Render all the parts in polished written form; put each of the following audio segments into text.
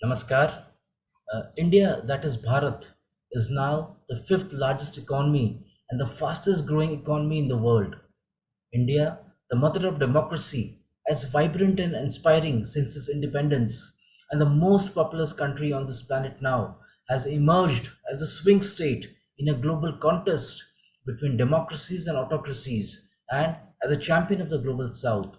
Namaskar. India, that is Bharat, is now the fifth largest economy and the fastest growing economy in the world. India, the mother of democracy, as vibrant and inspiring since its independence, and the most populous country on this planet now, has emerged as a swing state in a global contest between democracies and autocracies, and as a champion of the global south.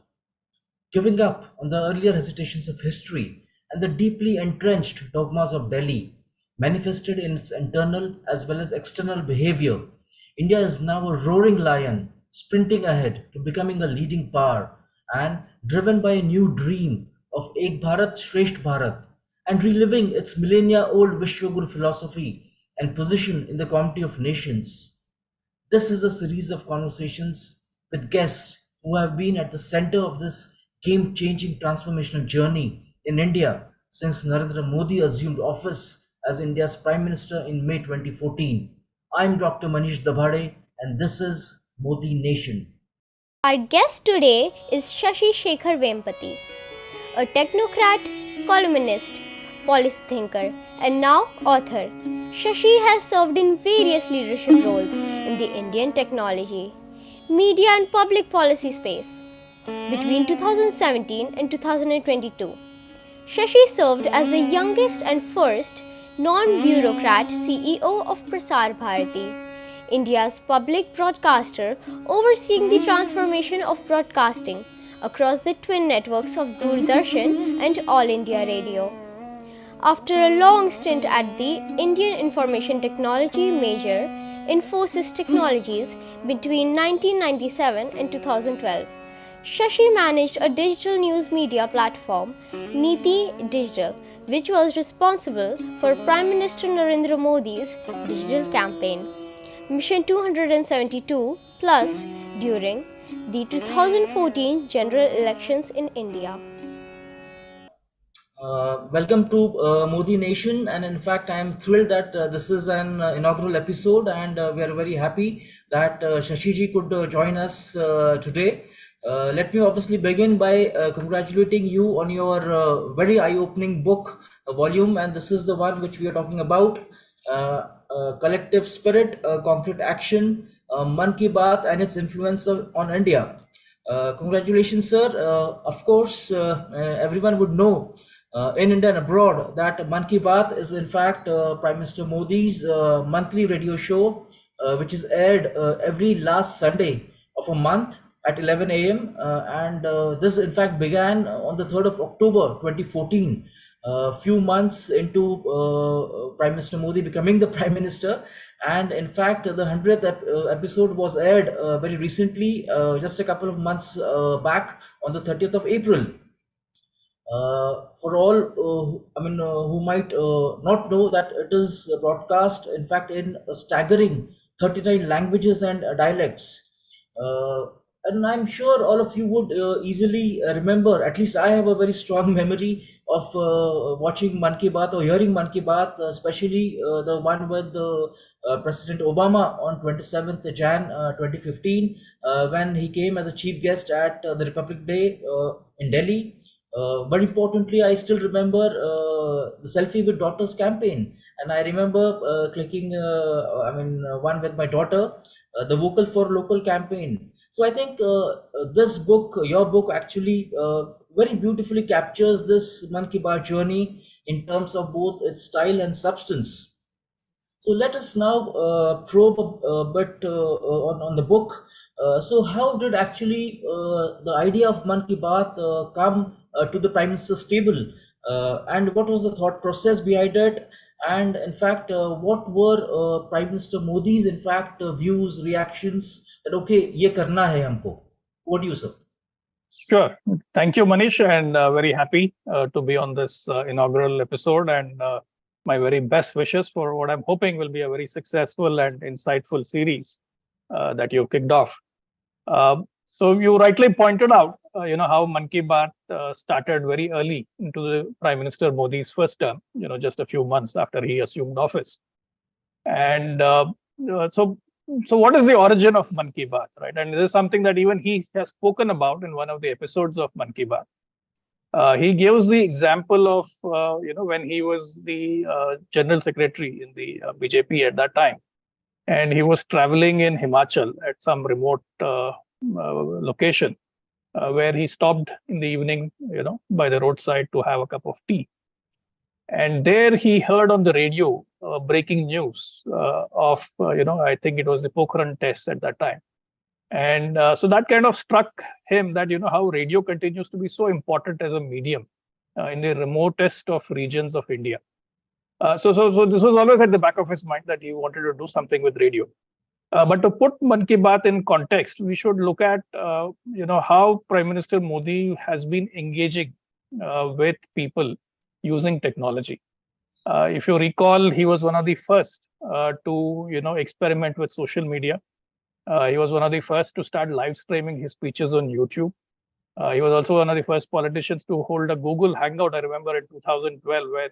Giving up on the earlier hesitations of history and the deeply entrenched dogmas of Delhi, manifested in its internal as well as external behavior, India is now a roaring lion, sprinting ahead to becoming a leading power and driven by a new dream of Ek Bharat Shresht Bharat and reliving its millennia old Vishwaguru philosophy and position in the community of nations. This is a series of conversations with guests who have been at the center of this game changing transformational journey in India since Narendra Modi assumed office as India's Prime Minister in May 2014. I'm Dr. Manish Dabhade, and this is Modi Nation. Our guest today is Shashi Shekhar Vempati, a technocrat, columnist, policy thinker, and now author. Shashi has served in various leadership roles in the Indian technology, media, and public policy space. Between 2017 and 2022, Shashi served as the youngest and first non-bureaucrat CEO of Prasar Bharati, India's public broadcaster overseeing the transformation of broadcasting across the twin networks of Doordarshan and All India Radio. After a long stint at the Indian information technology major Infosys Technologies between 1997 and 2012, Shashi managed a digital news media platform, Niti Digital, which was responsible for Prime Minister Narendra Modi's digital campaign, Mission 272 Plus, during the 2014 general elections in India. Welcome to Modi Nation, and in fact, I am thrilled that this is an inaugural episode, and we are very happy that Shashi ji could join us today. Let me obviously begin by congratulating you on your very eye-opening book volume, and this is the one which we are talking about: Collective Spirit, Concrete Action, Mann Ki Baat, and its influence on India. Congratulations, sir. Of course, everyone would know in India and abroad that Mann Ki Baat is in fact Prime Minister Modi's monthly radio show, which is aired every last Sunday of a month at 11 a.m. And this in fact began on the 3rd of October 2014. A few months into Prime Minister Modi becoming the Prime Minister, and in fact, the 100th episode was aired very recently, just a couple of months back on the 30th of April. For all, who might not know that it is broadcast, in fact, in a staggering 39 languages and dialects. Uh, and I'm sure all of you would easily remember, at least I have a very strong memory of watching Mann Ki Baat or hearing Mann Ki Baat, especially the one with President Obama on 27th Jan 2015, when he came as a chief guest at the Republic Day in Delhi. But importantly, I still remember the selfie with daughters campaign, and I remember clicking, one with my daughter, the Vocal for Local campaign. So I think this book, your book, actually very beautifully captures this Mann Ki Baat journey in terms of both its style and substance. So let us now probe a bit on the book. So how did actually the idea of Mann Ki Baat come to the Prime Minister's table? And what was the thought process behind it? And in fact, what were Prime Minister Modi's, in fact, views, reactions that, okay, ye karna hai humko? What do you say? Sure. Thank you, Manish, and very happy to be on this inaugural episode. And my very best wishes for what I'm hoping will be a very successful and insightful series that you've kicked off. So you rightly pointed out, how Mann Ki Baat started very early into the Prime Minister Modi's first term, just a few months after he assumed office. And so what is the origin of Mann Ki Baat, right? And this is something that even he has spoken about in one of the episodes of Mann Ki Baat. He gives the example of when he was the general secretary in the BJP at that time, and he was traveling in Himachal at some remote location where he stopped in the evening, by the roadside to have a cup of tea. And there he heard on the radio breaking news I think it was the Pokhran test at that time. And so that kind of struck him that, how radio continues to be so important as a medium in the remotest of regions of India. So this was always at the back of his mind that he wanted to do something with radio. But to put Mann Ki Baat in context, we should look at, how Prime Minister Modi has been engaging with people using technology. If you recall, he was one of the first to, experiment with social media. He was one of the first to start live streaming his speeches on YouTube. He was also one of the first politicians to hold a Google Hangout. I remember in 2012 when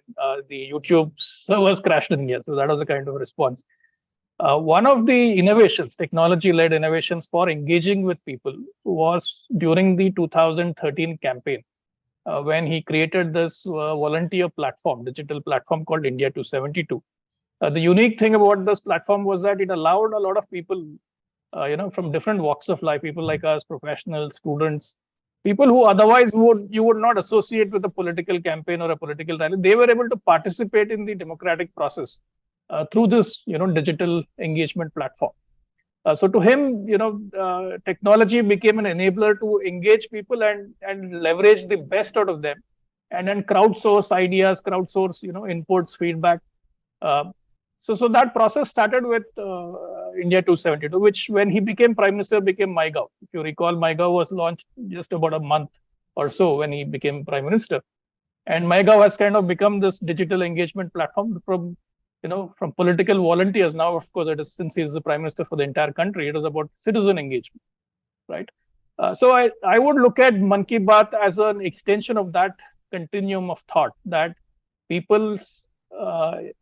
the YouTube servers crashed in India. So that was the kind of response. One of the innovations, technology-led innovations for engaging with people was during the 2013 campaign when he created this volunteer platform, digital platform called India 272. The unique thing about this platform was that it allowed a lot of people, from different walks of life, people like us, professionals, students, people who otherwise you would not associate with a political campaign or a political rally. They were able to participate in the democratic process through this, digital engagement platform. So to him, technology became an enabler to engage people and leverage the best out of them, and then crowdsource ideas, crowdsource, inputs, feedback. So that process started with India 272, which when he became Prime Minister became MyGov. If you recall, MyGov was launched just about a month or so when he became Prime Minister. And MyGov has kind of become this digital engagement platform from political volunteers. Now, of course, it is, since he is the Prime Minister for the entire country, it is about citizen engagement, right? So I would look at Mann Ki Baat as an extension of that continuum of thought, that people's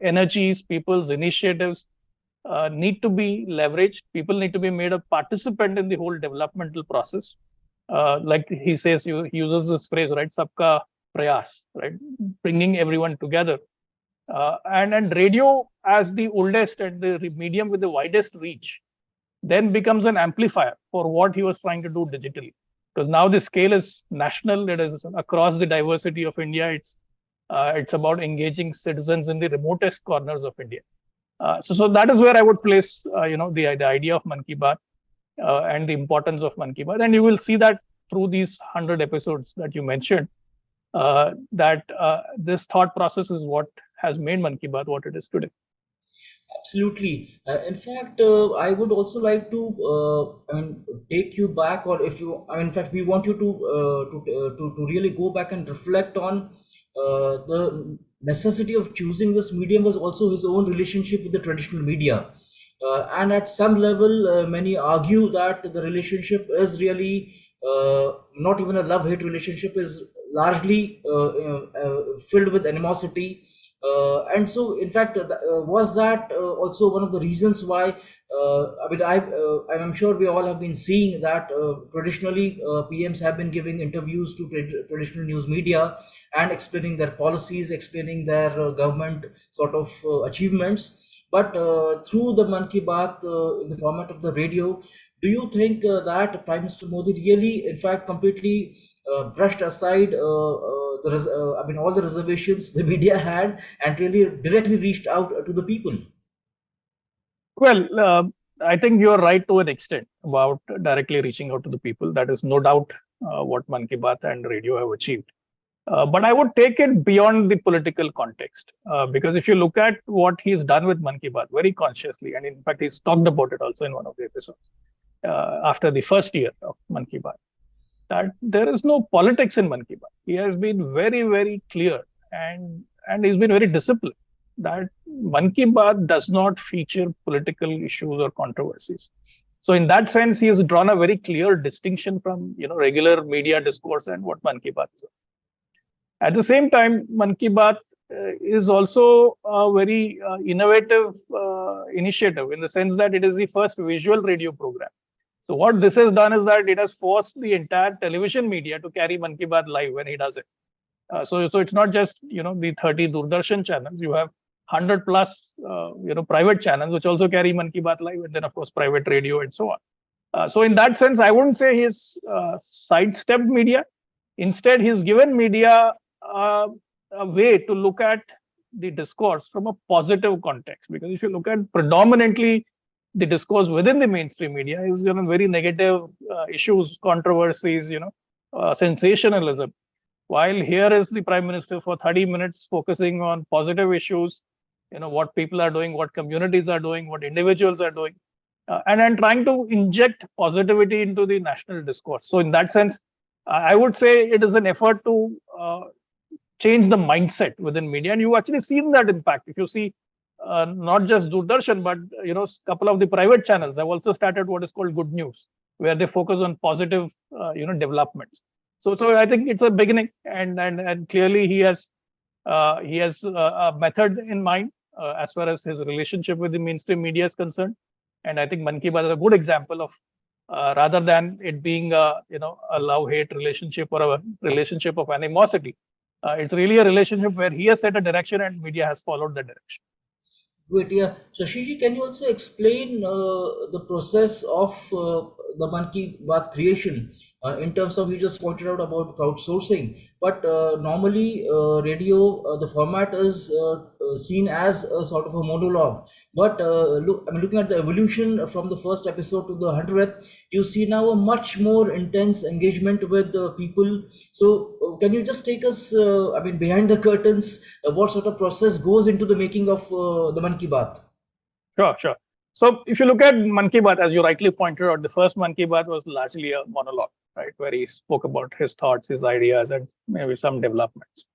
energies, people's initiatives need to be leveraged. People need to be made a participant in the whole developmental process. Like he says, he uses this phrase, right? Sabka prayas, right? Bringing everyone together. And radio, as the oldest and the medium with the widest reach, then becomes an amplifier for what he was trying to do digitally. Because now the scale is national, it is across the diversity of India. It's about engaging citizens in the remotest corners of India. So that is where I would place, the idea of Mann Ki Baat and the importance of Mann Ki Baat. And you will see that through these 100 episodes that you mentioned, that this thought process is what has made Mann Ki Baat what it is today. Absolutely. In fact, I would also like to, take you back, or if you, in fact, we want you to really go back and reflect on the necessity of choosing this medium was also his own relationship with the traditional media. And at some level, many argue that the relationship is really not even a love-hate relationship, is largely filled with animosity. And so, in fact, was that also one of the reasons why? I'm sure we all have been seeing that traditionally PMs have been giving interviews to traditional news media and explaining their policies, explaining their government sort of achievements. But through the Mann Ki Baat in the format of the radio, do you think that Prime Minister Modi really, in fact, completely brushed aside all the reservations the media had and really directly reached out to the people? Well, I think you are right to an extent about directly reaching out to the people. That is no doubt what Mann Ki Baat and radio have achieved. But I would take it beyond the political context, because if you look at what he's done with Mann Ki Baat very consciously, and in fact, he's talked about it also in one of the episodes after the first year of Mann Ki Baat, that there is no politics in Mann Ki Baat. He has been very, very clear and he's been very disciplined that Mann Ki Baat does not feature political issues or controversies. So in that sense, he has drawn a very clear distinction from regular media discourse and what Mann Ki Baat is. At the same time, Mann Ki Baat is also a very innovative initiative in the sense that it is the first visual radio program. So what this has done is that it has forced the entire television media to carry Mann Ki Baat live when he does it. So it's not just the 30 Doordarshan channels. You have 100 plus private channels which also carry Mann Ki Baat live, and then of course private radio and so on. So in that sense, I wouldn't say he's sidestepped media. Instead, he's given media a way to look at the discourse from a positive context. Because if you look at predominantly the discourse within the mainstream media is very negative issues, controversies, sensationalism. While here is the Prime Minister for 30 minutes focusing on positive issues, what people are doing, what communities are doing, what individuals are doing, and trying to inject positivity into the national discourse. So in that sense, I would say it is an effort to change the mindset within media, and you actually seen that impact. If you see, not just Doordarshan, but a couple of the private channels have also started what is called Good News, where they focus on positive, developments. So I think it's a beginning, and clearly he has a method in mind as far as his relationship with the mainstream media is concerned. And I think Mann Ki Baat is a good example of rather than it being a love-hate relationship or a relationship of animosity, it's really a relationship where he has set a direction and media has followed the direction. Great, yeah. So, Shri, can you also explain the process of the Mann Ki Baat creation in terms of, you just pointed out about crowdsourcing, but normally radio, the format is seen as a sort of a monologue. But looking at the evolution from the first episode to the 100th, you see now a much more intense engagement with people. So, can you just take us, behind the curtains, what sort of process goes into the making of the Mann Ki Baat? Sure. So if you look at Mann Ki Baat, as you rightly pointed out, the first Mann Ki Baat was largely a monologue, right, where he spoke about his thoughts, his ideas, and maybe some developments.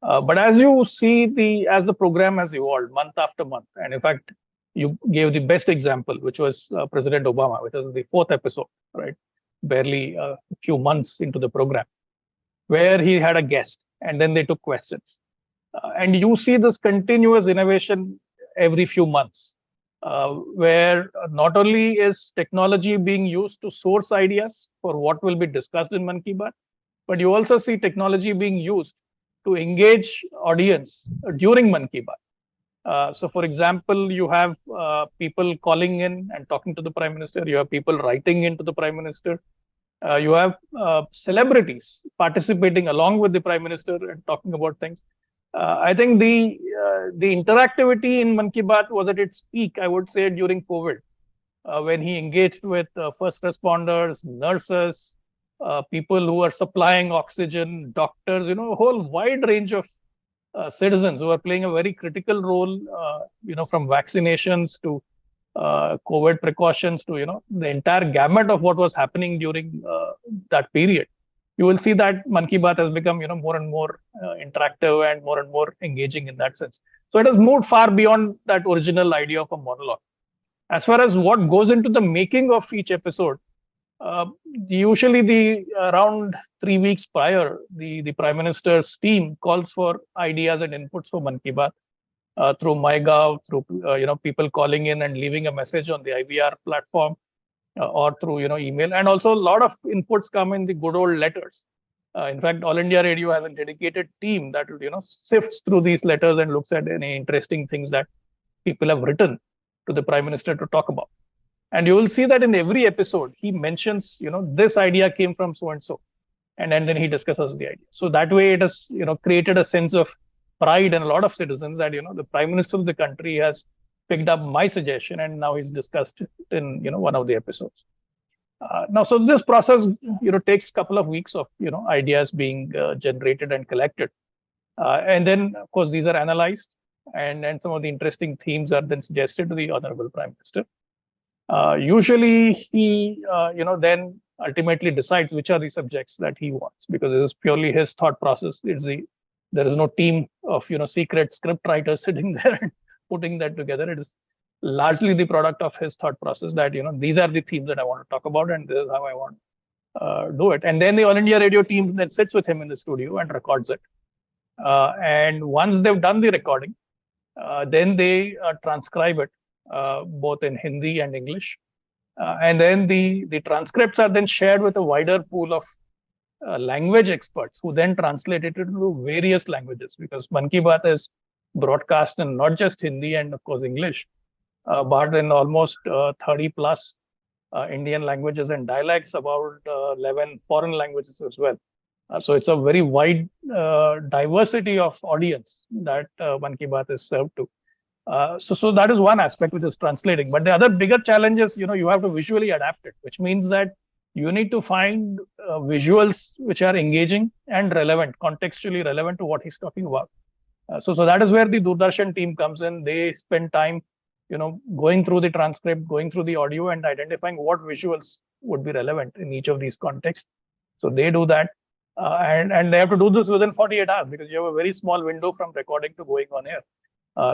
But as you see, as the program has evolved month after month, and in fact, you gave the best example, which was President Obama, which was the fourth episode, right, barely a few months into the program, where he had a guest, and then they took questions. And you see this continuous innovation every few months, where not only is technology being used to source ideas for what will be discussed in Mann Ki Baat, but you also see technology being used to engage audience during Mann Ki Baat. So, for example, you have people calling in and talking to the Prime Minister. You have people writing into the Prime Minister. You have celebrities participating along with the Prime Minister and talking about things. I think the interactivity in Mann Ki Baat was at its peak, I would say, during COVID, when he engaged with first responders, nurses, people who are supplying oxygen, doctors, a whole wide range of citizens who are playing a very critical role, from vaccinations to COVID precautions to, the entire gamut of what was happening during that period. You will see that Mann Ki Baat has become, more and more interactive and more engaging in that sense. So it has moved far beyond that original idea of a monologue. As far as what goes into the making of each episode, usually around 3 weeks prior, the Prime Minister's team calls for ideas and inputs for Mann Ki Baat through MyGov, through people calling in and leaving a message on the IVR platform, or through email, and also a lot of inputs come in the good old letters. In fact, All India Radio has a dedicated team that sifts through these letters and looks at any interesting things that people have written to the Prime Minister to talk about. And you will see that in every episode he mentions this idea came from so and so, and then he discusses the idea. So that way it has created a sense of pride in a lot of citizens that the Prime Minister of the country has picked up my suggestion and now he's discussed it in one of the episodes. Now, so this process takes a couple of weeks of ideas being generated and collected, and then of course these are analyzed, and some of the interesting themes are then suggested to the Honorable Prime Minister. Usually he then ultimately decides which are the subjects that he wants, because it is purely his thought process. There is no team of secret script writers sitting there and putting that together. It is largely the product of his thought process that these are the themes that I want to talk about and this is how I want to do it. And then the All India Radio team then sits with him in the studio and records it. And once they've done the recording, then they transcribe it both in Hindi and English. And then the transcripts are then shared with a wider pool of language experts who then translate it into various languages, because Mann Ki Baat is broadcast in not just Hindi and of course English, but in almost 30 plus Indian languages and dialects, about 11 foreign languages as well. So it's a very wide diversity of audience that Mann Ki Baat is served to. So that is one aspect, which is translating. But the other bigger challenge is, you have to visually adapt it, which means that you need to find visuals which are engaging and relevant, contextually relevant to what he's talking about. So that is where the Doordarshan team comes in. They spend time, going through the transcript, going through the audio, and identifying what visuals would be relevant in each of these contexts. So they do that, and they have to do this within 48 hours, because you have a very small window from recording to going on air.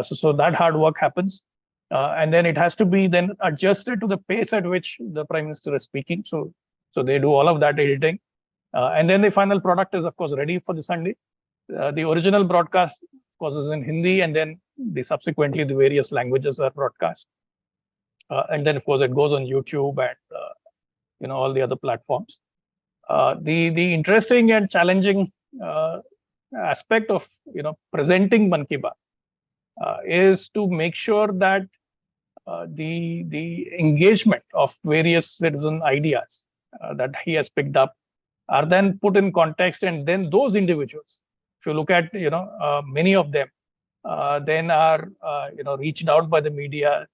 So that hard work happens, and then it has to be then adjusted to the pace at which the Prime Minister is speaking. So they do all of that editing, and then the final product is of course ready for the Sunday. The original broadcast, of course, is in Hindi, and then subsequently the various languages are broadcast, and then of course it goes on YouTube and all the other platforms. The interesting and challenging aspect of presenting Mann Ki Baat is to make sure that the engagement of various citizen ideas that he has picked up are then put in context, and then those individuals, if you look at many of them, then are reached out by the media.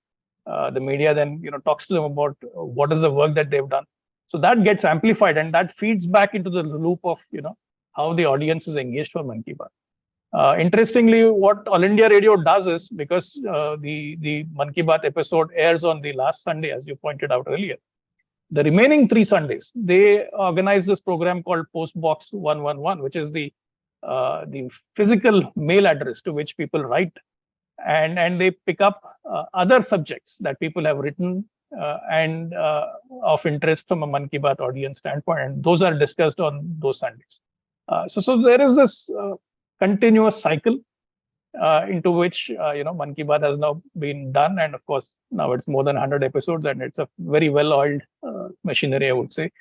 The media then talks to them about what is the work that they've done. So that gets amplified, and that feeds back into the loop of how the audience is engaged for Mann Ki Baat. Interestingly, what All India Radio does is, because the Mann Ki Baat episode airs on the last Sunday, as you pointed out earlier, the remaining 3 Sundays, they organize this program called Post Box 111, which is the physical mail address to which people write, and they pick up other subjects that people have written and of interest from a Mann Ki Baat audience standpoint, and those are discussed on those Sundays. So there is this continuous cycle into which Mann Ki Baat has now been done, and of course now it's more than 100 episodes, and it's a very well-oiled machinery, I would say,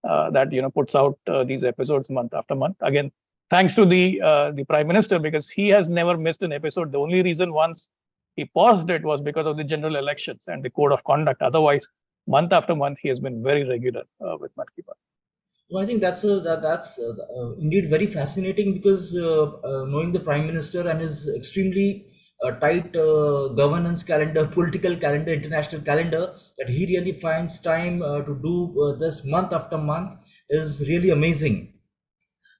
that puts out these episodes month after month. Again, thanks to the Prime Minister, because he has never missed an episode. The only reason once he paused it was because of the general elections and the code of conduct. Otherwise, month after month, he has been very regular with Mann Ki Baat. Well, I think that's indeed very fascinating, because knowing the Prime Minister and his extremely tight governance calendar, political calendar, international calendar, that he really finds time to do this month after month is really amazing.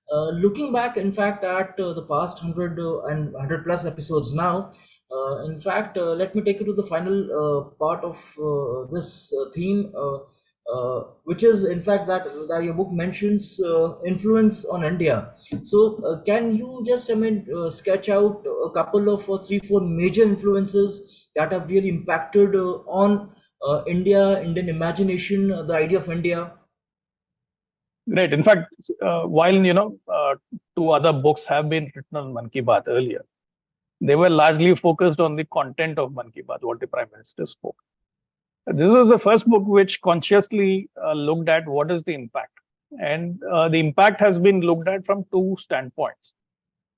Looking back, in fact, at the past 100 and 100 plus episodes now, in fact, let me take you to the final part of this theme, which is, in fact, that your book mentions influence on India. So, can you just, sketch out a couple of 3, 4 major influences that have really impacted on India, Indian imagination, the idea of India? Great. In fact, while 2 other books have been written on Mann Ki Baat earlier, they were largely focused on the content of Mann Ki Baat, what the Prime Minister spoke. This was the first book which consciously looked at what is the impact, and the impact has been looked at from 2 standpoints.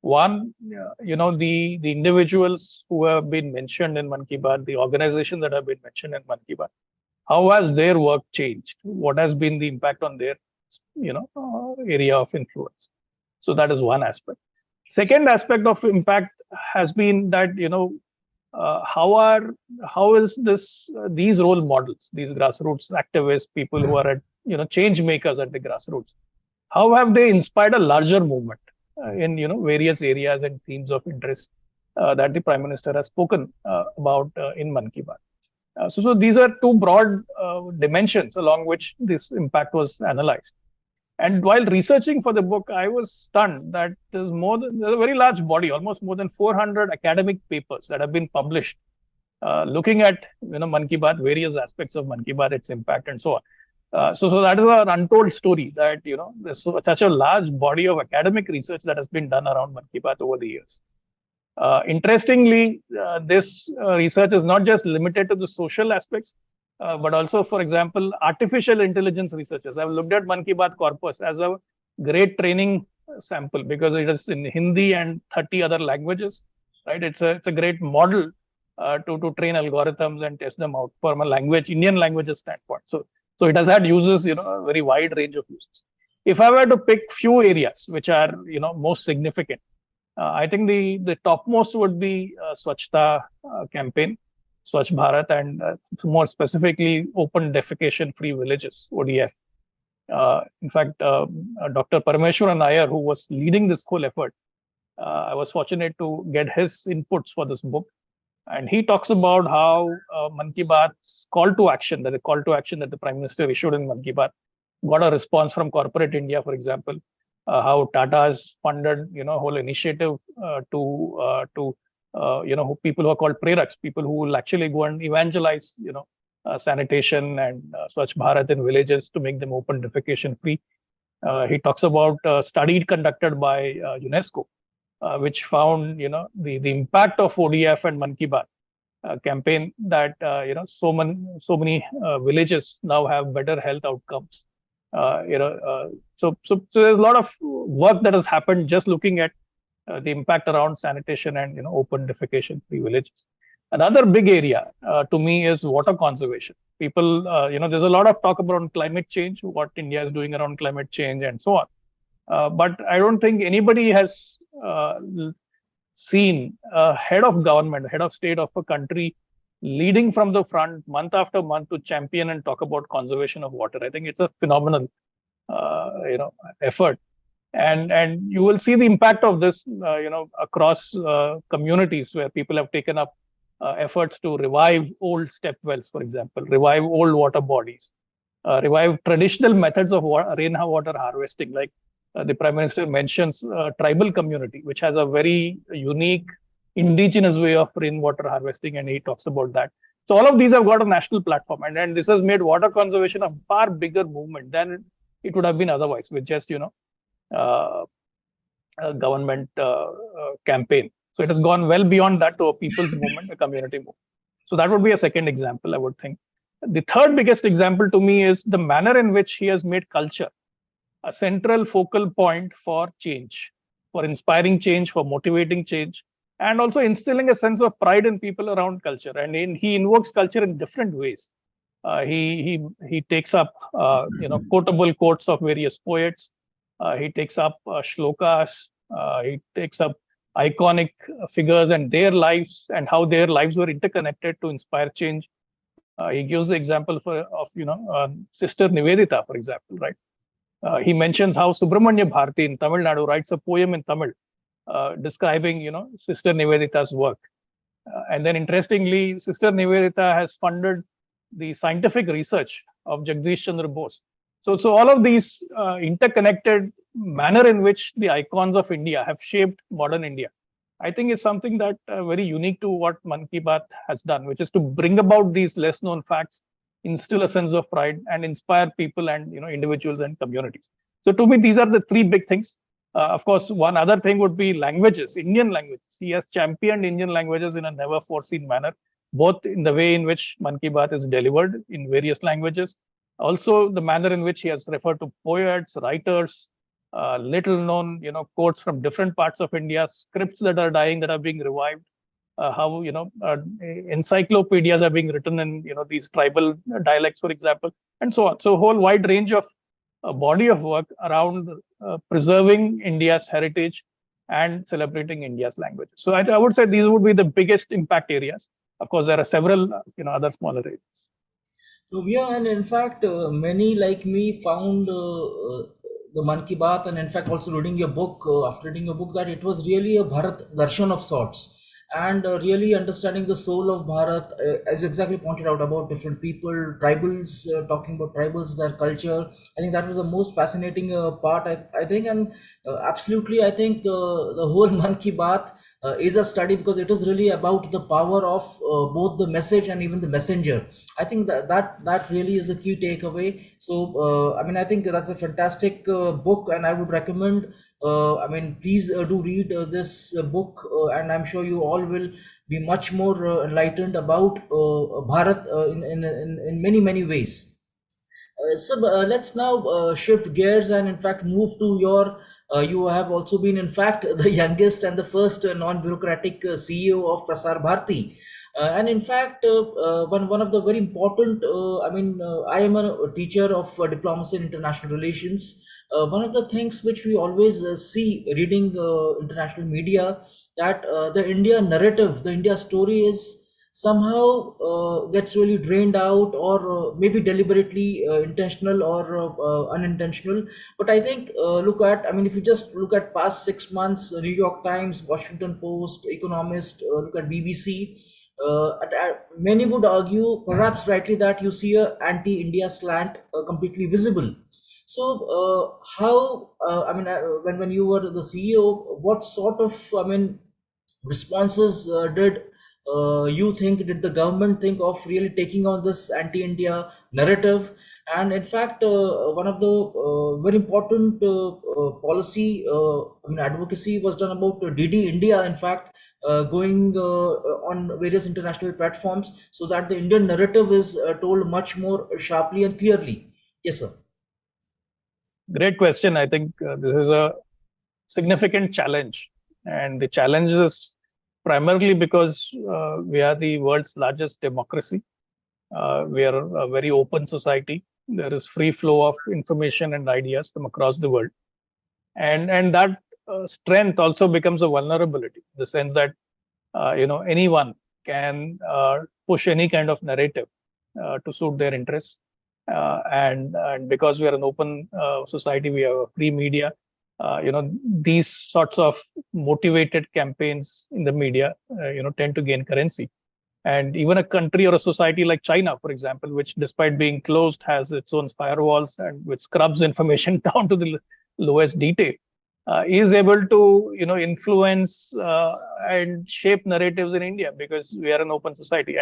One, the individuals who have been mentioned in Mann Ki Baat, the organizations that have been mentioned in Mann Ki Baat, how has their work changed? What has been the impact on their area of influence? So that is one aspect. Second aspect of impact has been that how is these role models, these grassroots activists, people who are at change makers at the grassroots, how have they inspired a larger movement in various areas and themes of interest that the Prime Minister has spoken about in Mann Ki Baat. So these are 2 broad dimensions along which this impact was analyzed. And while researching for the book, I was stunned that there's a very large body, almost more than 400 academic papers that have been published, looking at Mann Ki Baat, various aspects of Mann Ki Baat, its impact, and so on. So that is an untold story, that there's such a large body of academic research that has been done around Mann Ki Baat over the years. Interestingly, this research is not just limited to the social aspects, but also, for example, artificial intelligence researchers have looked at Mann Ki Baat corpus as a great training sample because it is in Hindi and 30 other languages, right? It's a great model to train algorithms and test them out from a language, Indian languages standpoint. So it has had uses, a very wide range of uses. If I were to pick few areas which are, most significant, I think the topmost would be Swachhta campaign, Swachh Bharat, and more specifically, open defecation free villages, ODF. In fact, Dr. Parameshwaran Iyer, who was leading this whole effort, I was fortunate to get his inputs for this book. And he talks about how Mann Ki Baat's call to action, that the call to action that the Prime Minister issued in Mann Ki Baat, got a response from corporate India, for example. How Tata has funded, whole initiative to people who are called preraks, people who will actually go and evangelize, sanitation and Swachh Bharat in villages to make them open defecation free. He talks about a study conducted by UNESCO, which found, the impact of ODF and Mann Ki Baat campaign that, so many villages now have better health outcomes. So there's a lot of work that has happened just looking at the impact around sanitation and, open defecation free villages. Another big area to me is water conservation. People, there's a lot of talk about climate change, what India is doing around climate change and so on. But I don't think anybody has seen a head of government, head of state of a country leading from the front month after month to champion and talk about conservation of water. I think it's a phenomenal, effort. And you will see the impact of this, across communities where people have taken up efforts to revive old step wells, for example, revive old water bodies, revive traditional methods of rainwater harvesting, like the Prime Minister mentions tribal community, which has a very unique indigenous way of rainwater harvesting, and he talks about that. So all of these have got a national platform, and this has made water conservation a far bigger movement than it would have been otherwise with just, a government campaign. So it has gone well beyond that to a people's movement, a community movement. So that would be a second example, I would think. The third biggest example to me is the manner in which he has made culture a central focal point for change, for inspiring change, for motivating change, and also instilling a sense of pride in people around culture. And he invokes culture in different ways. He takes up quotable quotes of various poets. He takes up shlokas. He takes up iconic figures and their lives and how their lives were interconnected to inspire change. He gives the example of Sister Nivedita, for example, right? He mentions how Subramanya Bharati in Tamil Nadu writes a poem in Tamil describing, Sister Nivedita's work. And then interestingly, Sister Nivedita has funded the scientific research of Jagdish Chandra Bose. So all of these interconnected manner in which the icons of India have shaped modern India, I think is something that very unique to what Mann Ki Baat has done, which is to bring about these less known facts, instill a sense of pride, and inspire people and individuals and communities. So to me, these are the three big things. Of course, one other thing would be languages, Indian languages. He has championed Indian languages in a never foreseen manner, both in the way in which Mann Ki Baat is delivered in various languages, also the manner in which he has referred to poets, writers, little known quotes from different parts of India, scripts that are dying that are being revived, how encyclopedias are being written in these tribal dialects, for example, and so on. So a whole wide range of a body of work around preserving India's heritage and celebrating India's language. So I would say these would be the biggest impact areas. Of course, there are several other smaller areas. So yeah, and in fact, many like me found the Mann Ki Baat, and in fact, also reading your book, after reading your book, that it was really a Bharat darshan of sorts, and really understanding the soul of Bharat, as you exactly pointed out about different people, tribals, talking about tribals, their culture. I think that was the most fascinating part. I think, and absolutely, I think the whole Mann Ki Baat is a study because it is really about the power of both the message and even the messenger. I think that really is the key takeaway. So I mean, I think that's a fantastic book, and I would recommend. I mean, please do read this book, and I'm sure you all will be much more enlightened about Bharat in many ways. Let's now shift gears and, in fact, move to your. You have also been, in fact, the youngest and the first non-bureaucratic CEO of Prasar Bharati. And in fact, one of the very important. I am a teacher of diplomacy and international relations. One of the things which we always see reading international media, that the India narrative, the India story is somehow gets really drained out, or maybe deliberately intentional or unintentional. But I think, if you just look at past 6 months, New York Times, Washington Post, Economist, look at BBC, many would argue, perhaps rightly, that you see a anti-India slant completely visible. So, how? When you were the CEO, what sort of, responses did you think, did the government think of really taking on this anti-India narrative? And in fact, one of the very important policy, advocacy was done about DD India. In fact, going on various international platforms, so that the Indian narrative is told much more sharply and clearly. Yes, sir. Great question. I think this is a significant challenge. And the challenge is primarily because we are the world's largest democracy. We are a very open society. There is free flow of information and ideas from across the world. And that strength also becomes a vulnerability, in the sense that anyone can push any kind of narrative to suit their interests. And because we are an open society, we have a free media. These sorts of motivated campaigns in the media, tend to gain currency. And even a country or a society like China, for example, which, despite being closed, has its own firewalls and which scrubs information down to the lowest detail, is able to, influence and shape narratives in India, because we are an open society.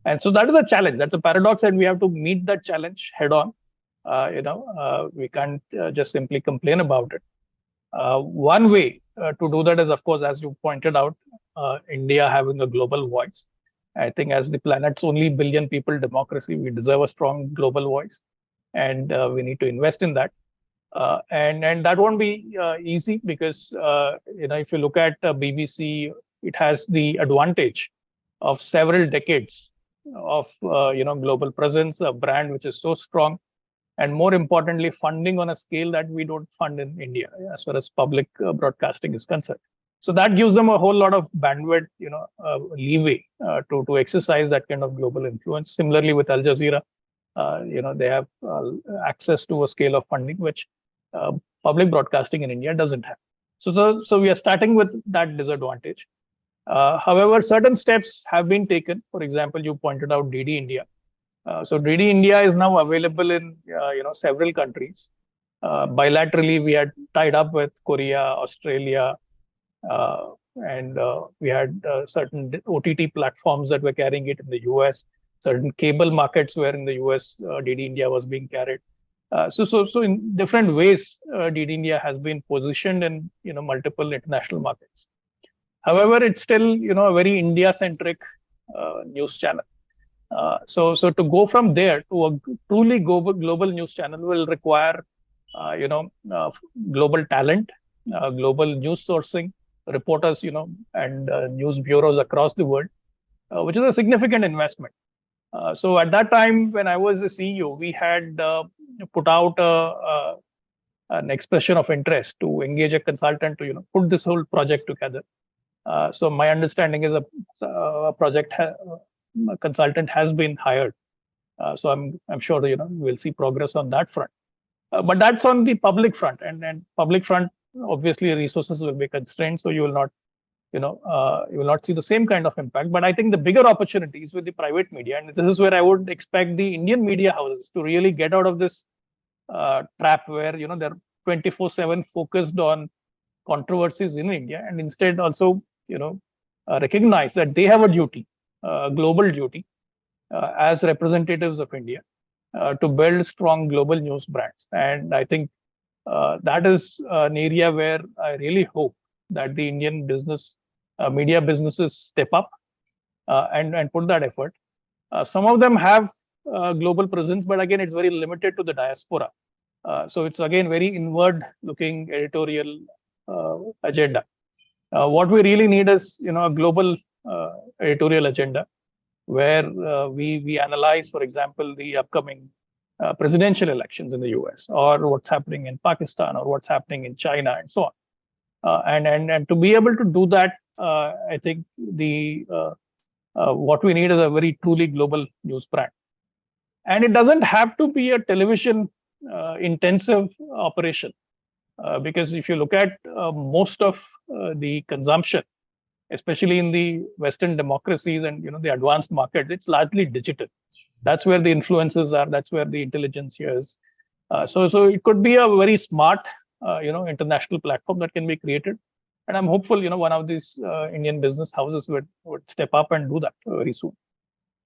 And so that is a challenge. That's a paradox, and we have to meet that challenge head on. We can't just simply complain about it. One way to do that is, of course, as you pointed out, India having a global voice. I think, as the planet's only billion people democracy, we deserve a strong global voice, and we need to invest in that. And that won't be easy, because if you look at BBC, it has the advantage of several decades of global presence, a brand which is so strong, and more importantly, funding on a scale that we don't fund in India as far as public broadcasting is concerned. So that gives them a whole lot of bandwidth, leeway to exercise that kind of global influence. Similarly, with Al Jazeera, they have access to a scale of funding which public broadcasting in India doesn't have. So we are starting with that disadvantage. However, certain steps have been taken. For example, you pointed out DD India. So DD India is now available in several countries. Bilaterally, we had tied up with Korea, Australia, and we had certain OTT platforms that were carrying it in the US. Certain cable markets where in the US DD India was being carried. So in different ways, DD India has been positioned in multiple international markets. However, it's still a very India-centric news channel. So to go from there to a truly global news channel will require global talent, global news sourcing, reporters, and news bureaus across the world, which is a significant investment. So at that time, when I was the CEO, we had put out an expression of interest to engage a consultant to put this whole project together. So my understanding is a consultant has been hired. So I'm sure we'll see progress on that front. But that's on the public front, and public front, obviously resources will be constrained, so you will not see the same kind of impact. But I think the bigger opportunities with the private media, and this is where I would expect the Indian media houses to really get out of this trap where they're 24/7 focused on controversies in India, and instead also recognize that they have a duty, global duty, as representatives of India, to build strong global news brands. And I think that is an area where I really hope that the Indian media businesses step up and put that effort. Some of them have global presence, but again, it's very limited to the diaspora. So it's again very inward-looking editorial agenda. What we really need is, a global editorial agenda where we analyze, for example, the upcoming presidential elections in the US, or what's happening in Pakistan, or what's happening in China, and so on. And to be able to do that, I think the what we need is a very truly global news brand. And it doesn't have to be a television intensive operation, because if you look at most of the consumption, especially in the Western democracies and the advanced markets, it's largely digital. That's where the influences are. That's where the intelligence here is. So it could be a very smart, international platform that can be created. And I'm hopeful, one of these Indian business houses would step up and do that very soon.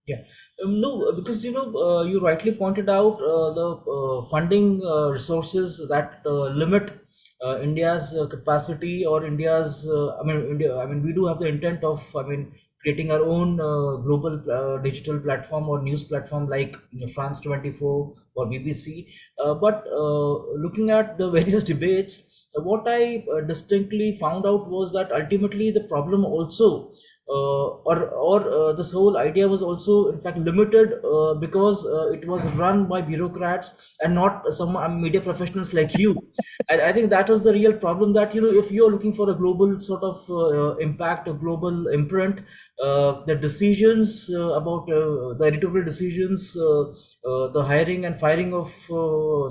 Yeah, no, because you rightly pointed out the funding resources that limit India's capacity, or India's. I mean, India. I mean, we do have the intent of. I mean, creating our own global digital platform or news platform like France 24 or BBC. But looking at the various debates, what I distinctly found out was that ultimately the problem also, or this whole idea was also in fact limited because it was run by bureaucrats and not some media professionals like you. And I think that is the real problem, that if you're looking for a global sort of impact, a global imprint, the decisions about the editorial decisions, the hiring and firing of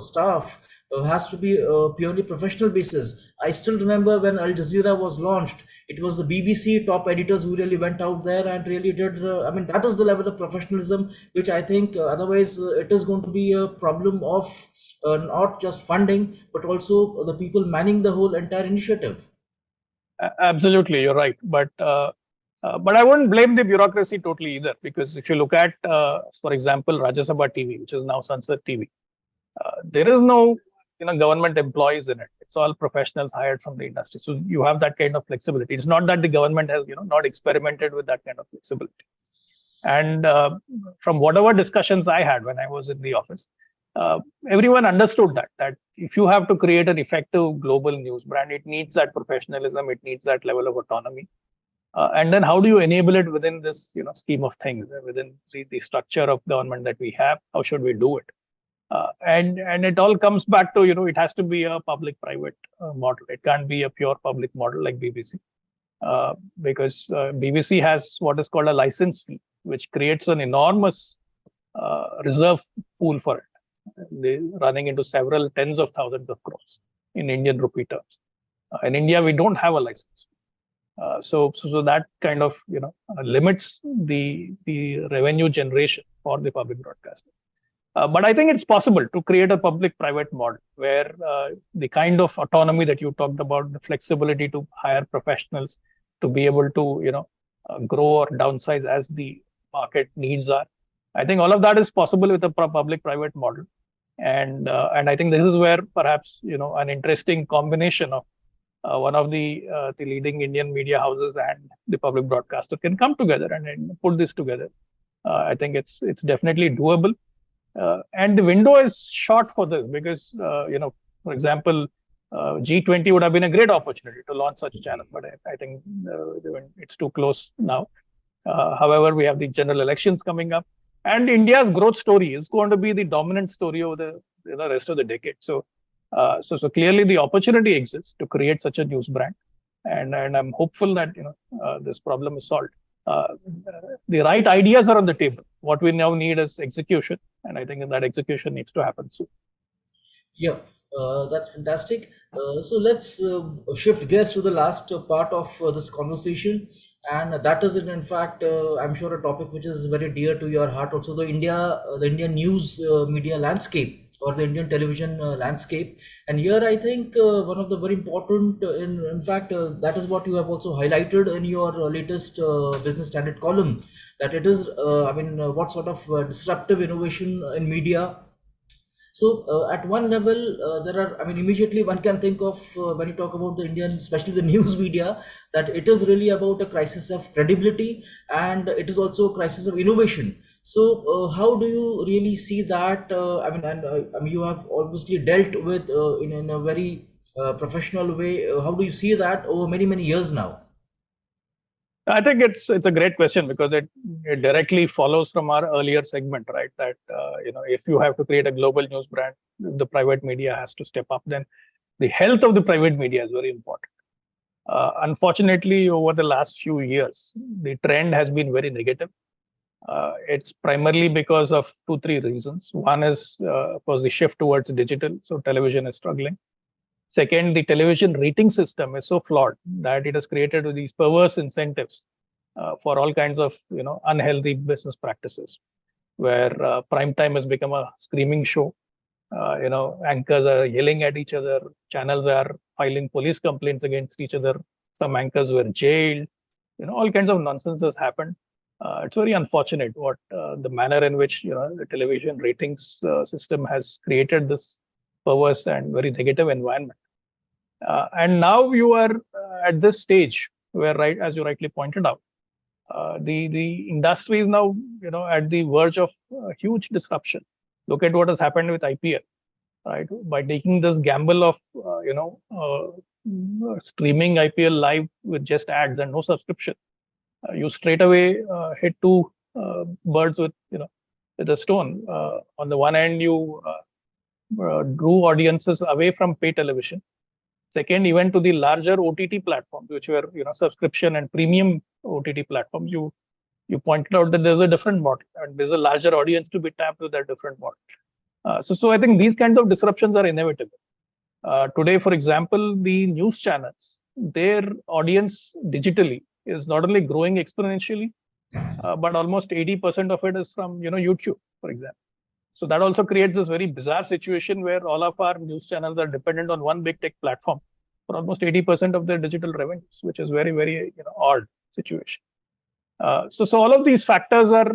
staff has to be purely professional basis. I still remember when Al Jazeera was launched, it was the BBC top editors who really went out there and really did. I mean, that is the level of professionalism which I think otherwise it is going to be a problem of not just funding but also the people manning the whole entire initiative. Absolutely, you're right. But I wouldn't blame the bureaucracy totally either, because if you look at, for example, Rajya Sabha TV, which is now Sansad TV, there is no government employees in it. It's all professionals hired from the industry. So you have that kind of flexibility. It's not that the government has not experimented with that kind of flexibility. And from whatever discussions I had when I was in the office, everyone understood that if you have to create an effective global news brand, it needs that professionalism, it needs that level of autonomy. And then how do you enable it within this scheme of things, within the structure of government that we have? How should we do it? And it all comes back to it has to be a public-private model. It can't be a pure public model like BBC, because BBC has what is called a license fee, which creates an enormous reserve pool for it. They're running into several tens of thousands of crores in Indian rupee terms. In India, we don't have a license. So that kind of limits the revenue generation for the public broadcaster. But I think it's possible to create a public-private model where the kind of autonomy that you talked about, the flexibility to hire professionals, to be able to grow or downsize as the market needs are. I think all of that is possible with a public-private model, and I think this is where perhaps an interesting combination of one of the leading Indian media houses and the public broadcaster can come together and put this together. I think it's definitely doable. And the window is short for this because, for example, G20 would have been a great opportunity to launch such a channel, but I think it's too close now. However, we have the general elections coming up, and India's growth story is going to be the dominant story over the rest of the decade. So clearly the opportunity exists to create such a news brand, and I'm hopeful that this problem is solved. The right ideas are on the table. What we now need is execution, and I think that execution needs to happen soon. Yeah, that's fantastic. So let's shift gears to the last part of this conversation, and that is, in fact, I'm sure a topic which is very dear to your heart. Also, the Indian news media landscape, or the Indian television landscape. And here, I think one of the very important, in fact, that is what you have also highlighted in your latest Business Standard column, that it is, what sort of disruptive innovation in media. So at one level, there are, I mean, immediately one can think of when you talk about the Indian, especially the news media, that it is really about a crisis of credibility, and it is also a crisis of innovation. So how do you really see that? I mean, you have obviously dealt with in a very professional way. How do you see that over many years now? I think it's a great question because it directly follows from our earlier segment, right? That if you have to create a global news brand, the private media has to step up. Then the health of the private media is very important. Unfortunately, over the last few years, the trend has been very negative. It's primarily because of two, three reasons. One is, of course, the shift towards digital. So television is struggling. Second, the television rating system is so flawed that it has created these perverse incentives for all kinds of unhealthy business practices, where prime time has become a screaming show. Anchors are yelling at each other. Channels are filing police complaints against each other. Some anchors were jailed. All kinds of nonsense has happened. It's very unfortunate what the manner in which the television ratings system has created this perverse and very negative environment. And now you are at this stage where, right as you rightly pointed out, the industry is now at the verge of huge disruption. Look at what has happened with IPL, right? By taking this gamble of streaming IPL live with just ads and no subscription, you straight away hit two birds with a stone. On the one hand, you drew audiences away from pay television. Second, even to the larger OTT platforms, which were subscription and premium OTT platforms, you pointed out that there's a different model and there's a larger audience to be tapped with that different model. So I think these kinds of disruptions are inevitable. Today, for example, the news channels, their audience digitally is not only growing exponentially, but almost 80% of it is from YouTube, for example. So that also creates this very bizarre situation where all of our news channels are dependent on one big tech platform for almost 80% of their digital revenues, which is very odd situation. So all of these factors are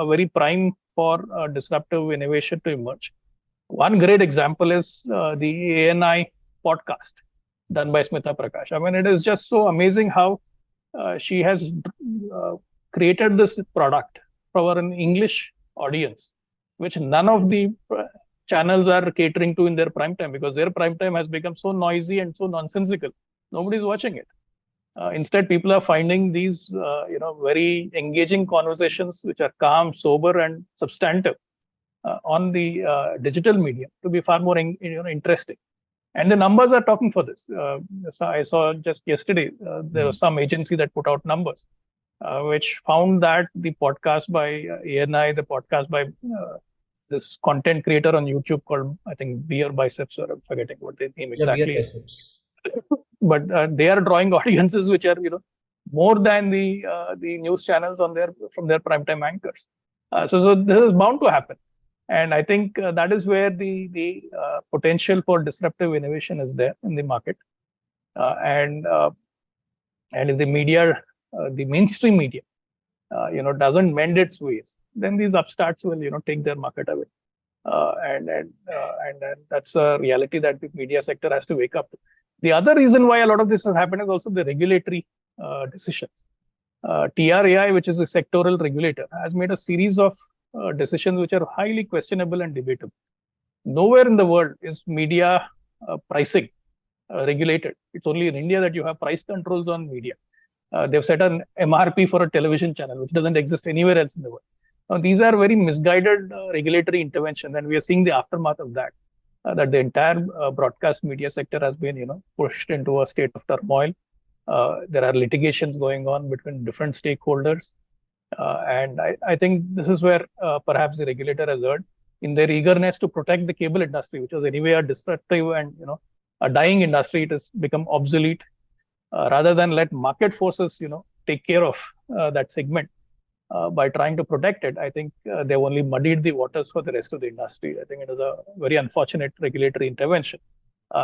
very prime for disruptive innovation to emerge. One great example is the ANI podcast done by Smita Prakash. I mean, it is just so amazing how she has created this product for an English audience, which none of the channels are catering to in their prime time, because their prime time has become so noisy and so nonsensical. Nobody's watching it. Instead, people are finding these, very engaging conversations, which are calm, sober, and substantive on the digital medium to be far more, interesting. And the numbers are talking for this. So I saw just yesterday there was some agency that put out numbers, which found that the podcast by ANI, the podcast by this content creator on YouTube called, I think, Beer Biceps, or I'm forgetting what their name Yeah, beer exactly is. biceps. But they are drawing audiences which are more than the news channels on their from their primetime anchors. So this is bound to happen, and I think that is where the potential for disruptive innovation is there in the market, and if the media, the mainstream media, doesn't mend its ways, then these upstarts will take their market away, and that's a reality that the media sector has to wake up to. The other reason why a lot of this has happened is also the regulatory decisions. TRAI, which is a sectoral regulator, has made a series of decisions which are highly questionable and debatable. Nowhere in the world is media pricing regulated. It's only in India that you have price controls on media. They've set an MRP for a television channel, which doesn't exist anywhere else in the world. Now, these are very misguided regulatory interventions, and we are seeing the aftermath of that. That the entire broadcast media sector has been, pushed into a state of turmoil. There are litigations going on between different stakeholders, and I think this is where perhaps the regulator has erred in their eagerness to protect the cable industry, which was anyway a disruptive and a dying industry. It has become obsolete. Rather than let market forces, take care of that segment. By trying to protect it, I think they've only muddied the waters for the rest of the industry. I think it is a very unfortunate regulatory intervention.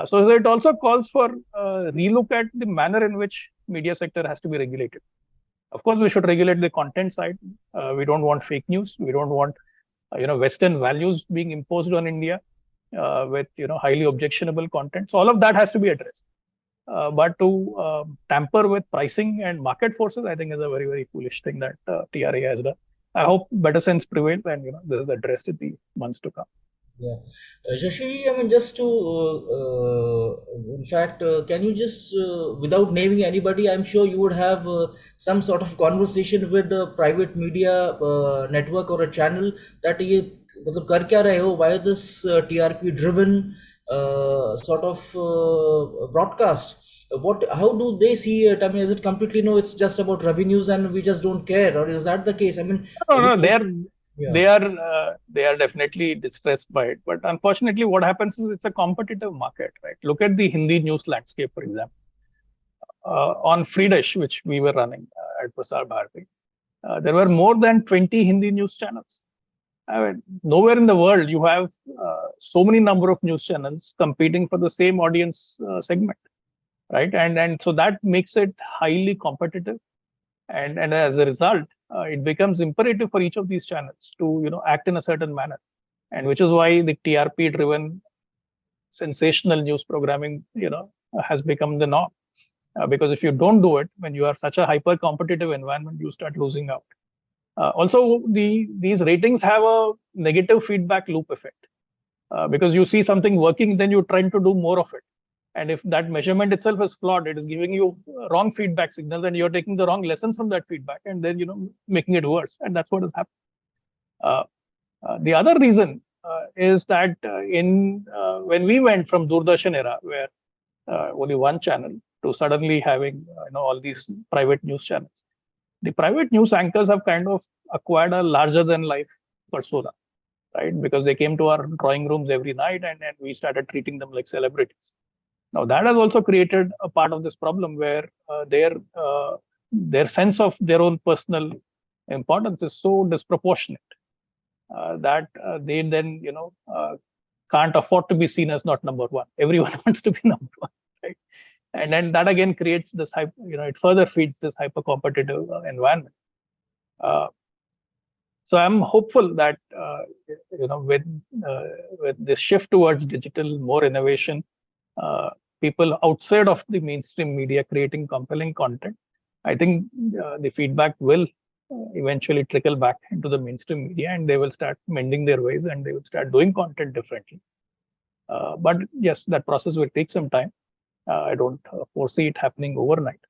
So it also calls for relook at the manner in which media sector has to be regulated. Of course, we should regulate the content side. We don't want fake news. We don't want Western values being imposed on India. with highly objectionable content. So all of that has to be addressed. But to tamper with pricing and market forces, I think is a very, very foolish thing that TRA has done. I hope better sense prevails and this is addressed in the months to come. Yeah. Shashi, I mean, just to, in fact, can you just, without naming anybody, I'm sure you would have some sort of conversation with the private media network or a channel that ये मतलब कर क्या रहे हो? Why this TRP driven sort of broadcast? How do they see it? I mean, is it completely no? It's just about revenues and we just don't care, or is that the case? I mean, No, no, we, yeah. they are definitely distressed by it. But unfortunately, what happens is it's a competitive market, right? Look at the Hindi news landscape, for example. On Free Dish, which we were running at Prasar Bharati, there were more than 20 Hindi news channels. I mean, nowhere in the world you have so many number of news channels competing for the same audience segment, right? And so that makes it highly competitive, and as a result, it becomes imperative for each of these channels to act in a certain manner, and which is why the TRP-driven sensational news programming has become the norm. Because if you don't do it when you are such a hyper competitive environment, you start losing out. Also, these ratings have a negative feedback loop effect because you see something working, then you're trying to do more of it. And if that measurement itself is flawed, it is giving you wrong feedback signals, and you're taking the wrong lessons from that feedback, and then making it worse. And that's what has happened. The other reason is that when we went from Doordarshan era, where only one channel, to suddenly having all these private news channels, the private news anchors have kind of acquired a larger than life persona, right? Because they came to our drawing rooms every night, and we started treating them like celebrities. Now that has also created a part of this problem where their sense of their own personal importance is so disproportionate that they then can't afford to be seen as not number one. Everyone wants to be number one, right? And then that again creates this it further feeds this hyper competitive environment. So I'm hopeful that with this shift towards digital, more innovation, people outside of the mainstream media creating compelling content, I think the feedback will eventually trickle back into the mainstream media, and they will start mending their ways and they will start doing content differently. But yes, that process will take some time. I don't foresee it happening overnight.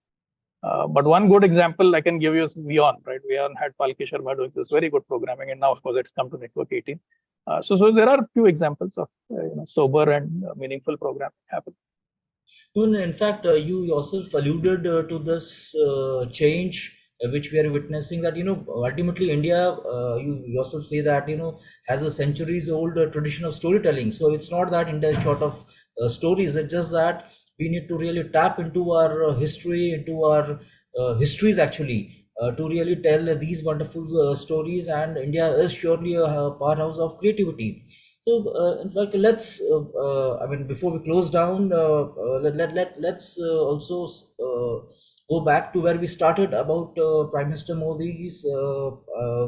But one good example I can give you is WION, right? WION had Palki Sharma doing this very good programming, and now of course it's come to Network 18. So there are a few examples of sober and meaningful programming happening. In fact, you yourself alluded to this change which we are witnessing. That ultimately India, you yourself say that has a centuries-old tradition of storytelling. So it's not that India is short of stories. It's just that we need to really tap into our history, into our histories actually, to really tell these wonderful stories. And India is surely a powerhouse of creativity. So, in fact, I mean, before we close down, let's also go back to where we started about Prime Minister Modi's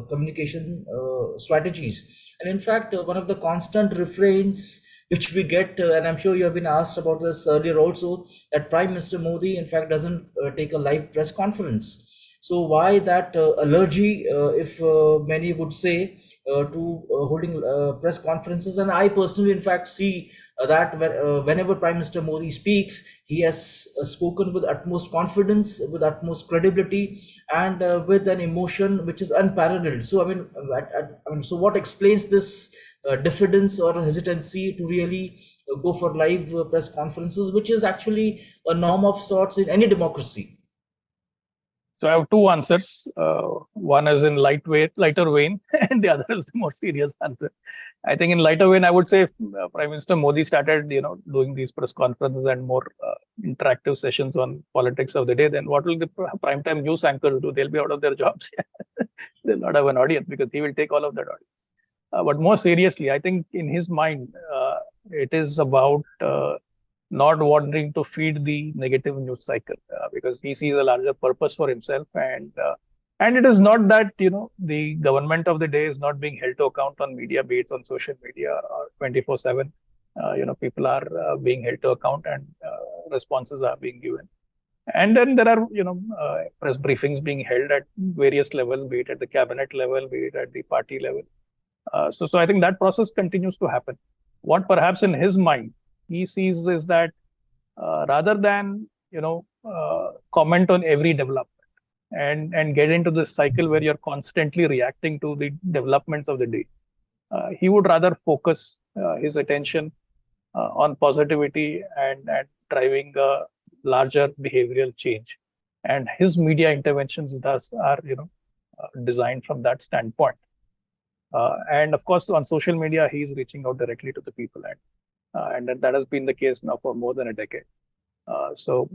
communication strategies. And in fact, one of the constant refrains which we get, and I'm sure you have been asked about this earlier also, that Prime Minister Modi, in fact, doesn't take a live press conference. So why that allergy, if many would say, to holding press conferences? And I personally, in fact, see that whenever Prime Minister Modi speaks, he has spoken with utmost confidence, with utmost credibility, and with an emotion which is unparalleled. So I mean, so what explains this diffidence or hesitancy to really go for live press conferences, which is actually a norm of sorts in any democracy? So I have two answers. One is in lighter vein, and the other is the more serious answer. I think in lighter vein, I would say if Prime Minister Modi started, doing these press conferences and more interactive sessions on politics of the day, then what will the primetime news anchors do? They'll be out of their jobs. They'll not have an audience because he will take all of that audience. But more seriously, I think in his mind, it is about not wanting to feed the negative news cycle because he sees a larger purpose for himself, and it is not that the government of the day is not being held to account on media, be it on social media or 24/7. People are being held to account and responses are being given. And then there are, press briefings being held at various levels, be it at the cabinet level, be it at the party level. So I think that process continues to happen. What perhaps in his mind he sees is that rather than comment on every development and get into this cycle where you're constantly reacting to the developments of the day, he would rather focus his attention on positivity and driving a larger behavioral change. And his media interventions thus are designed from that standpoint. And of course, on social media, he's reaching out directly to the people, and that has been the case now for more than a decade. So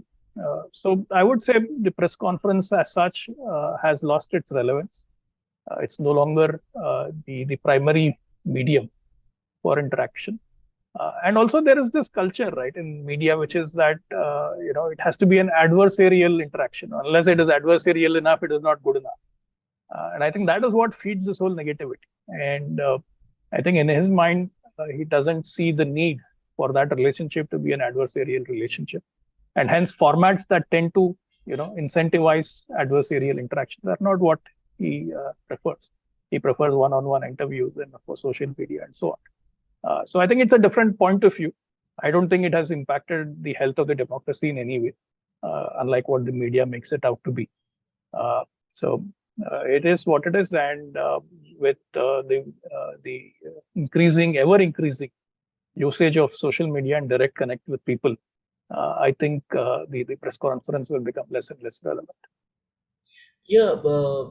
I would say the press conference as such has lost its relevance. It's no longer the primary medium for interaction. And also there is this culture, right, in media, which is that it has to be an adversarial interaction. Unless it is adversarial enough, it is not good enough. And I think that is what feeds this whole negativity. And I think in his mind, he doesn't see the need for that relationship to be an adversarial relationship. And hence formats that tend to, incentivize adversarial interaction are not what he prefers. He prefers one-on-one interviews and of course social media and so on. So I think it's a different point of view. I don't think it has impacted the health of the democracy in any way, unlike what the media makes it out to be. So it is what it is, and with the ever increasing usage of social media and direct connect with people, I think the press conference will become less and less relevant. Yeah,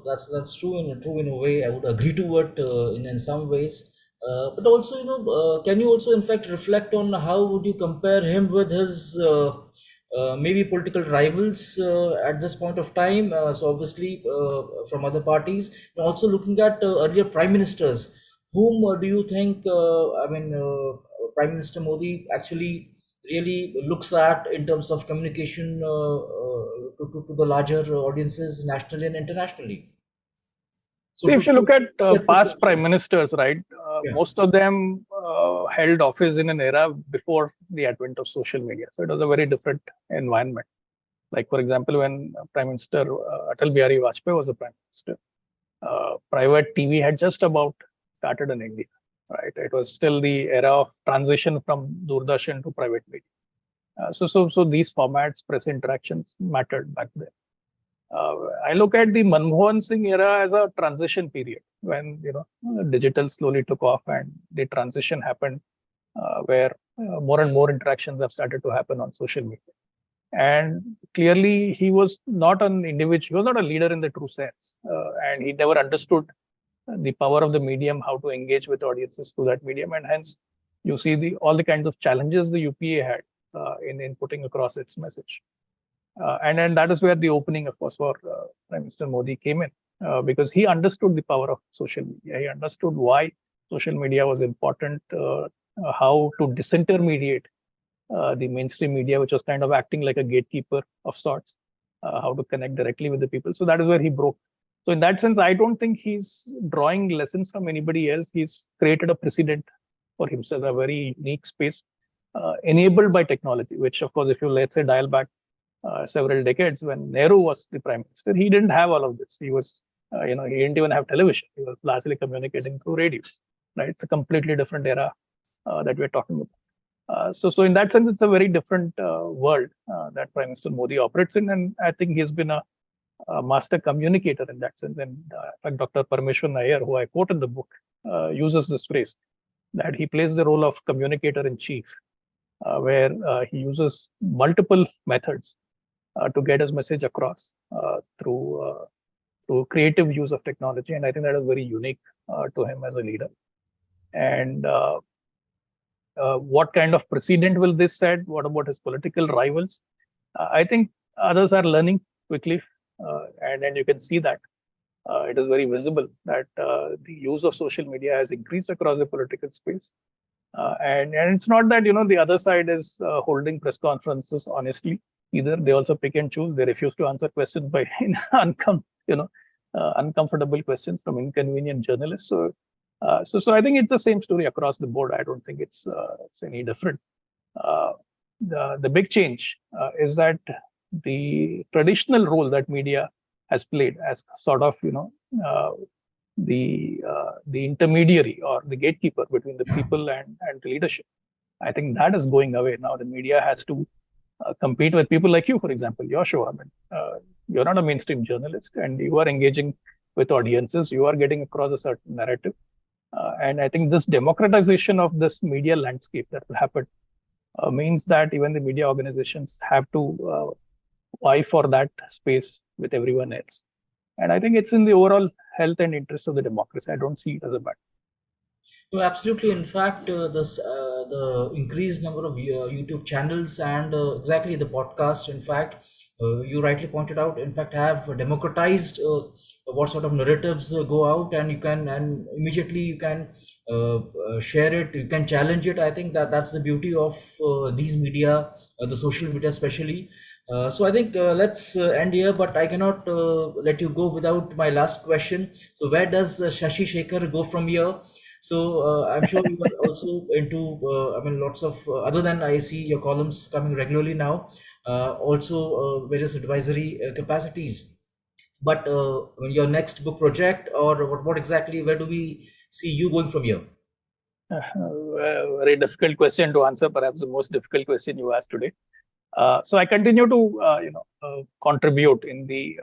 that's true in a way. I would agree to it in some ways. But also, can you also in fact reflect on how would you compare him with his maybe political rivals at this point of time? So obviously from other parties, and also looking at earlier prime ministers, whom do you think? Prime Minister Modi actually really looks at in terms of communication to the larger audiences nationally and internationally. So See, if you look at yes, past prime ministers, right, yeah. most of them held office in an era before the advent of social media. So it was a very different environment. Like, for example, when Prime Minister Atal Bihari Vajpayee was a prime minister, private TV had just about started in India, right? It was still the era of transition from Doordarshan to private media. So these formats, press interactions mattered back then. I look at the Manmohan Singh era as a transition period when digital slowly took off and the transition happened, where more and more interactions have started to happen on social media. And clearly, he was not an individual; he was not a leader in the true sense, and he never understood the power of the medium, how to engage with audiences through that medium, and hence you see all the kinds of challenges the UPA had in putting across its message. And then that is where the opening, of course, for Prime Minister Modi came in, because he understood the power of social media. He understood why social media was important, how to disintermediate the mainstream media, which was kind of acting like a gatekeeper of sorts, how to connect directly with the people. So that is where he broke. So in that sense, I don't think he's drawing lessons from anybody else. He's created a precedent for himself, a very unique space enabled by technology, which, of course, if you let's say dial back several decades when Nehru was the prime minister, he didn't have all of this. He was, he didn't even have television. He was largely communicating through radio, right? It's a completely different era that we're talking about. So in that sense, it's a very different world that Prime Minister Modi operates in, and I think he's been a master communicator in that sense. And in fact, Dr. Parmeshwar Nair, who I quote in the book, uses this phrase that he plays the role of communicator in chief, where he uses multiple methods to get his message across through creative use of technology, and I think that is very unique to him as a leader. And what kind of precedent will this set? What about his political rivals? I think others are learning quickly, and you can see that it is very visible that the use of social media has increased across the political space. And it's not that the other side is holding press conferences honestly either. They also pick and choose. They refuse to answer questions by uncomfortable questions from inconvenient journalists. So So I think it's the same story across the board. I don't think it's any different. Uh, the big change is that the traditional role that media has played as sort of uh, the intermediary or the gatekeeper between the people and the leadership. I think that is going away now. The media has to compete with people like you, for example, your show. I mean, you're not a mainstream journalist, and you are engaging with audiences. You are getting across a certain narrative, and I think this democratization of this media landscape that will happen means that even the media organizations have to vie for that space with everyone else. And I think it's in the overall health and interest of the democracy. I don't see it as a bad. No, absolutely. In fact, the increased number of YouTube channels and exactly the podcast. In fact, you rightly pointed out. In fact, have democratized what sort of narratives go out, and you can and immediately you can share it. You can challenge it. I think that that's the beauty of these media, the social media especially. So I think let's end here, but I cannot let you go without my last question. So where does Shashi Shekhar go from here? So I'm sure you are also into, I mean, lots of other than I see your columns coming regularly now, also various advisory capacities. But your next book project, or what exactly? Where do we see you going from here? Very difficult question to answer, perhaps the most difficult question you asked today. So I continue to contribute in the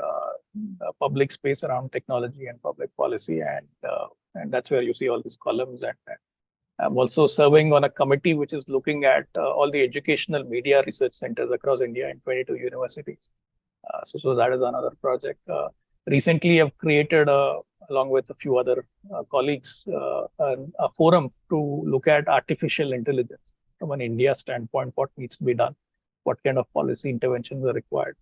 public space around technology and public policy, and that's where you see all these columns. And I'm also serving on a committee which is looking at all the educational media research centers across India in 22 universities. So that is another project. Recently, I've created, along with a few other colleagues, a forum to look at artificial intelligence from an India standpoint, what needs to be done, what kind of policy interventions are required,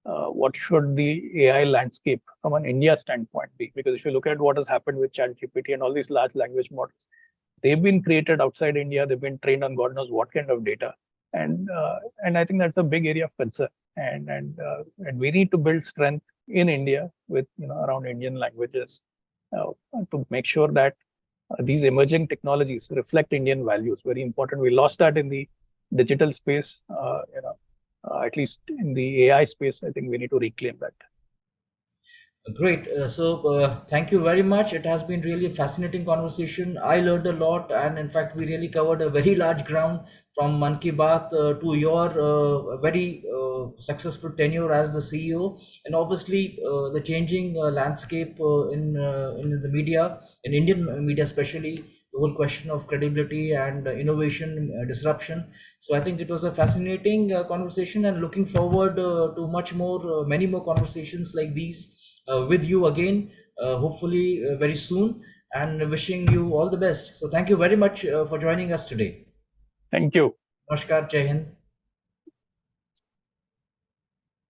what should the AI landscape from an India standpoint be? Because if you look at what has happened with ChatGPT and all these large language models, they've been created outside India. They've been trained on God knows what kind of data, and I think that's a big area of concern. And we need to build strength in India with around Indian languages to make sure that these emerging technologies reflect Indian values. Very important. We lost that in the digital space. At least in the AI space, I think we need to reclaim that. Great. Thank you very much. It has been really a fascinating conversation. I learned a lot, and in fact, we really covered a very large ground from Mann Ki Baat to your very successful tenure as the CEO, and obviously the changing landscape in the media, in Indian media especially. The whole question of credibility and innovation, disruption. So I think it was a fascinating conversation, and looking forward to much more, many more conversations like these with you again, hopefully very soon, and wishing you all the best. So thank you very much for joining us today. Thank you. Namaskar, Jai Hind.